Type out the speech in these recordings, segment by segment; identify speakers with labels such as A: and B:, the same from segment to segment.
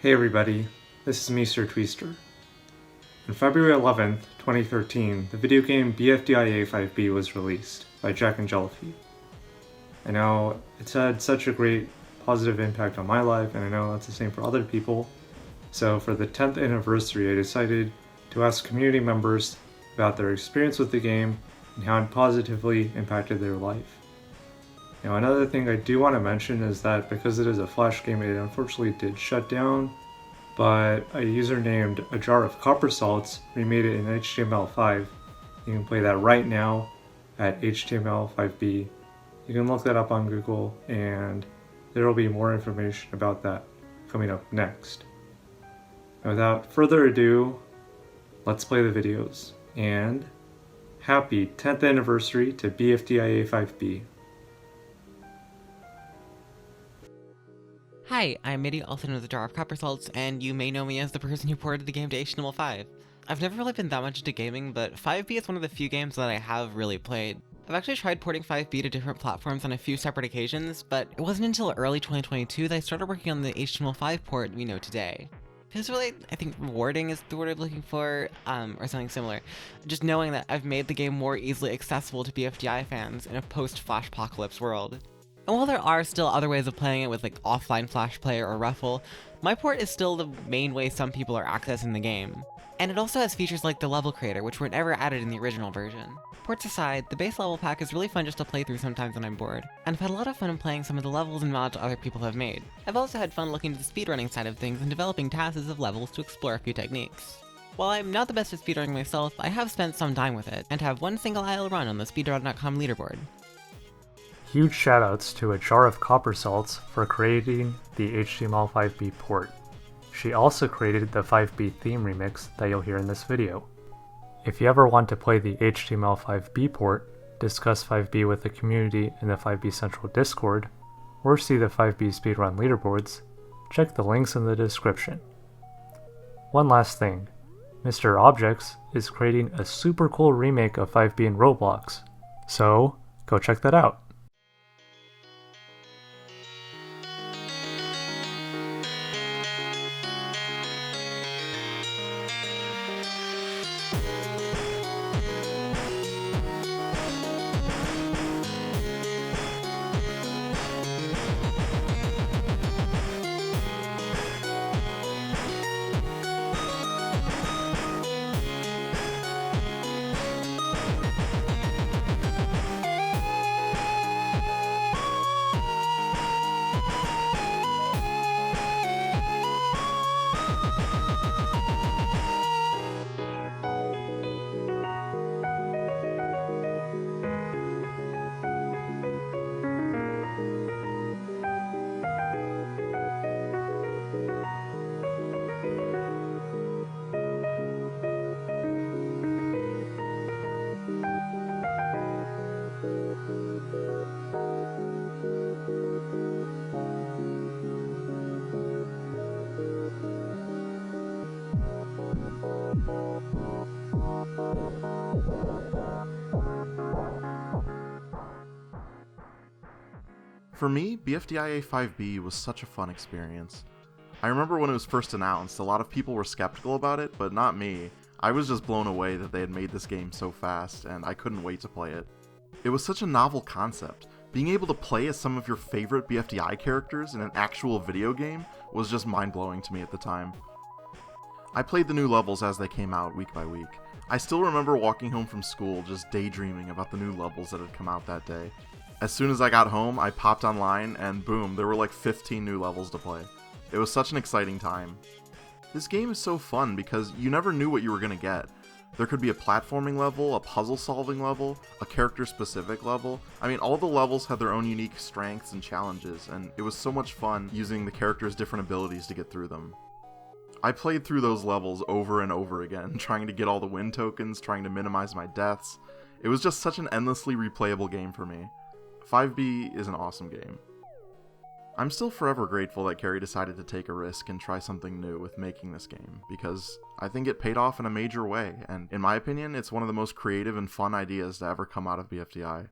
A: Hey everybody, this is Meester Tweester. On February 11th, 2013, the video game BFDIA 5B was released by Jack and Jellyfy. I know it's had such a great positive impact on my life, and I know that's the same for other people. So for the 10th anniversary, I decided to ask community members about their experience with the game and how it positively impacted their life. Now, another thing I do want to mention is that because it is a Flash game, it unfortunately did shut down, but a user named A Jar of Copper Salts remade it in HTML5. You can play that right now at HTML5B. You can look that up on Google, and there will be more information about that coming up next. Now, without further ado, let's play the videos, and happy 10th anniversary to BFDIA 5B.
B: Hi, I'm Mitty, also known as the Jar of Copper Salts, and you may know me as the person who ported the game to HTML5. I've never really been that much into gaming, but 5B is one of the few games that I have really played. I've actually tried porting 5B to different platforms on a few separate occasions, but it wasn't until early 2022 that I started working on the HTML5 port we know today. It was really, I think, rewarding is the word I'm looking for, or something similar. Just knowing that I've made the game more easily accessible to BFDI fans in a post-Flashpocalypse world. And while there are still other ways of playing it with like offline Flash Player or Ruffle, my port is still the main way some people are accessing the game. And it also has features like the level creator, which were never added in the original version. Ports aside, the base level pack is really fun just to play through sometimes when I'm bored, and I've had a lot of fun playing some of the levels and mods other people have made. I've also had fun looking into the speedrunning side of things and developing tasks of levels to explore a few techniques. While I'm not the best at speedrunning myself, I have spent some time with it, and have one single IL run on the speedrun.com leaderboard.
A: Huge shoutouts to A Jar of Copper Salts for creating the HTML5B port. She also created the 5B theme remix that you'll hear in this video. If you ever want to play the HTML5B port, discuss 5B with the community in the 5B Central Discord, or see the 5B speedrun leaderboards, check the links in the description. One last thing, Mr. Objects is creating a super cool remake of 5B in Roblox, so go check that out.
C: For me, BFDIA 5B was such a fun experience. I remember when it was first announced, a lot of people were skeptical about it, but not me. I was just blown away that they had made this game so fast, and I couldn't wait to play it. It was such a novel concept. Being able to play as some of your favorite BFDI characters in an actual video game was just mind-blowing to me at the time. I played the new levels as they came out week by week. I still remember walking home from school just daydreaming about the new levels that had come out that day. As soon as I got home, I popped online, and boom, there were like 15 new levels to play. It was such an exciting time. This game is so fun because you never knew what you were going to get. There could be a platforming level, a puzzle-solving level, a character-specific level. I mean, all the levels had their own unique strengths and challenges, and it was so much fun using the characters' different abilities to get through them. I played through those levels over and over again, trying to get all the win tokens, trying to minimize my deaths. It was just such an endlessly replayable game for me. 5B is an awesome game. I'm still forever grateful that Carrie decided to take a risk and try something new with making this game, because I think it paid off in a major way, and in my opinion, it's one of the most creative and fun ideas to ever come out of BFDI.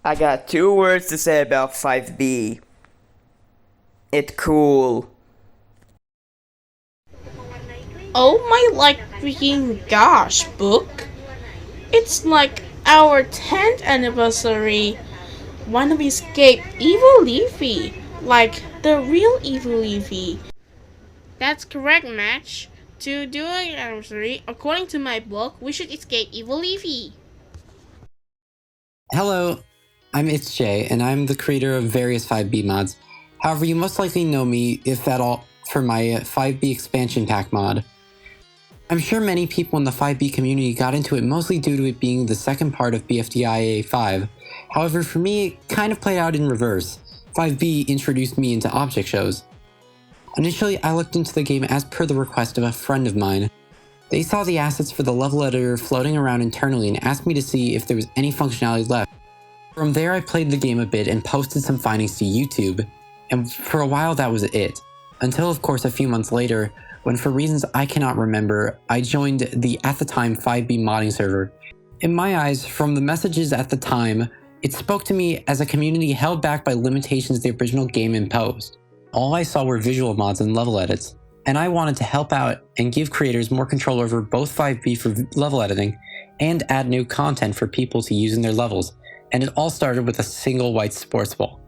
D: I got 2 words to say about 5B. It cool.
E: Oh my like freaking gosh, book. It's like our 10th anniversary. When we escape Evil Leafy, like the real Evil Leafy. That's correct, Match. To do an anniversary, according to my book, we should escape Evil Leafy.
F: Hello, I'm It's Jay, and I'm the creator of various 5B mods. However, you most likely know me, if at all, for my 5B expansion pack mod. I'm sure many people in the 5B community got into it mostly due to it being the second part of BFDIA 5. However, for me, it kind of played out in reverse. 5B introduced me into object shows. Initially, I looked into the game as per the request of a friend of mine. They saw the assets for the level editor floating around internally and asked me to see if there was any functionality left. From there, I played the game a bit and posted some findings to YouTube, and for a while that was it. Until, of course, a few months later, when for reasons I cannot remember, I joined the at the time 5B modding server. In my eyes, from the messages at the time, it spoke to me as a community held back by limitations the original game imposed. All I saw were visual mods and level edits, and I wanted to help out and give creators more control over both 5B for level editing and add new content for people to use in their levels, and it all started with a single white sports ball.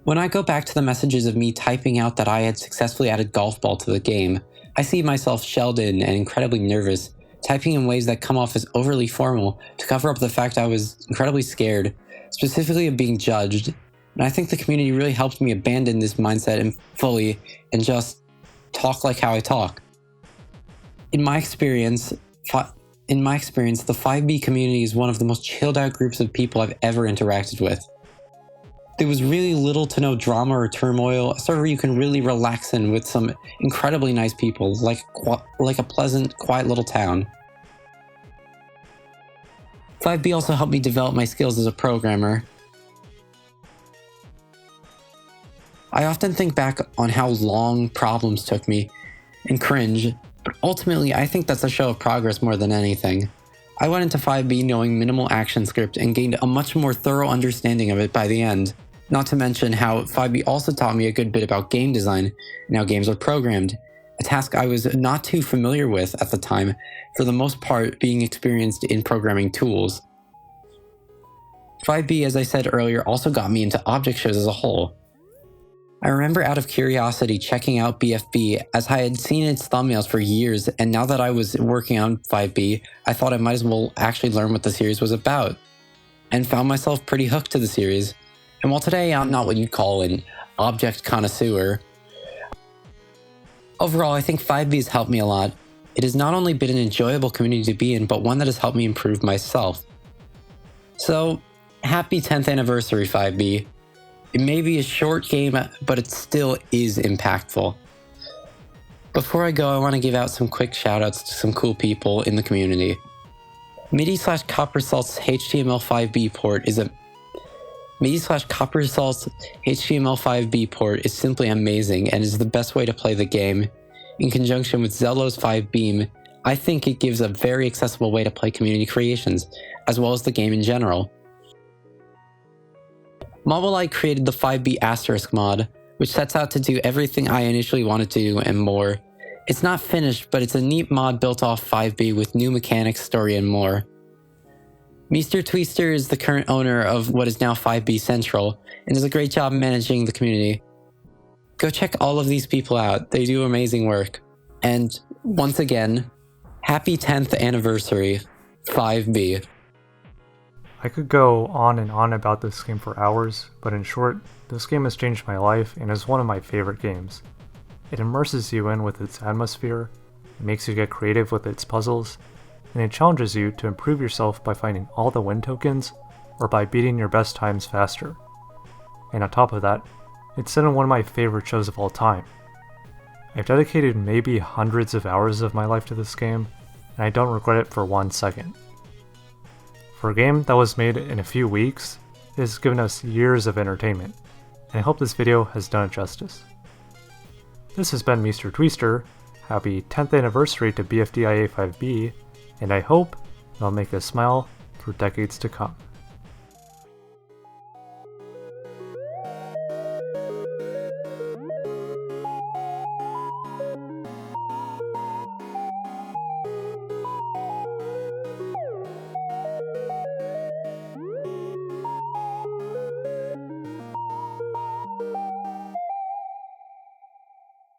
F: When I go back to the messages of me typing out that I had successfully added golf ball to the game, I see myself shelled in and incredibly nervous, typing in ways that come off as overly formal to cover up the fact I was incredibly scared, specifically of being judged, and I think the community really helped me abandon this mindset and fully and just talk like how I talk. In my experience, the 5B community is one of the most chilled out groups of people I've ever interacted with. There was really little to no drama or turmoil, a server you can really relax in with some incredibly nice people, like a pleasant, quiet little town. 5B also helped me develop my skills as a programmer. I often think back on how long problems took me, and cringe, but ultimately I think that's a show of progress more than anything. I went into 5B knowing minimal action script and gained a much more thorough understanding of it by the end. Not to mention how 5B also taught me a good bit about game design and how games are programmed, a task I was not too familiar with at the time, for the most part being experienced in programming tools. 5B, as I said earlier, also got me into object shows as a whole. I remember out of curiosity checking out BFB as I had seen its thumbnails for years, and now that I was working on 5B, I thought I might as well actually learn what the series was about, and found myself pretty hooked to the series. And while today I'm not what you'd call an object connoisseur, overall I think 5B has helped me a lot. It has not only been an enjoyable community to be in, but one that has helped me improve myself. So, happy 10th anniversary 5B. It may be a short game, but it still is impactful. Before I go, I want to give out some quick shoutouts to some cool people in the community. MIDI/Coppersalt's HTML5B port is MIDI/Coppersalt's HTML5B port is simply amazing and is the best way to play the game. In conjunction with Zello's 5Beam, I think it gives a very accessible way to play community creations, as well as the game in general. Mobilite created the 5B asterisk mod, which sets out to do everything I initially wanted to do and more. It's not finished, but it's a neat mod built off 5B with new mechanics, story, and more. Meester Tweester is the current owner of what is now 5B Central, and does a great job managing the community. Go check all of these people out, they do amazing work. And, once again, happy 10th anniversary, 5B.
A: I could go on and on about this game for hours, but in short, this game has changed my life and is one of my favorite games. It immerses you in with its atmosphere, it makes you get creative with its puzzles, and it challenges you to improve yourself by finding all the win tokens or by beating your best times faster. And on top of that, it's set in one of my favorite shows of all time. I've dedicated maybe hundreds of hours of my life to this game, and I don't regret it for 1 second. For a game that was made in a few weeks, it has given us years of entertainment, and I hope this video has done it justice. This has been Meester Tweester. Happy 10th anniversary to BFDIA 5B, and I hope it'll make us smile for decades to come.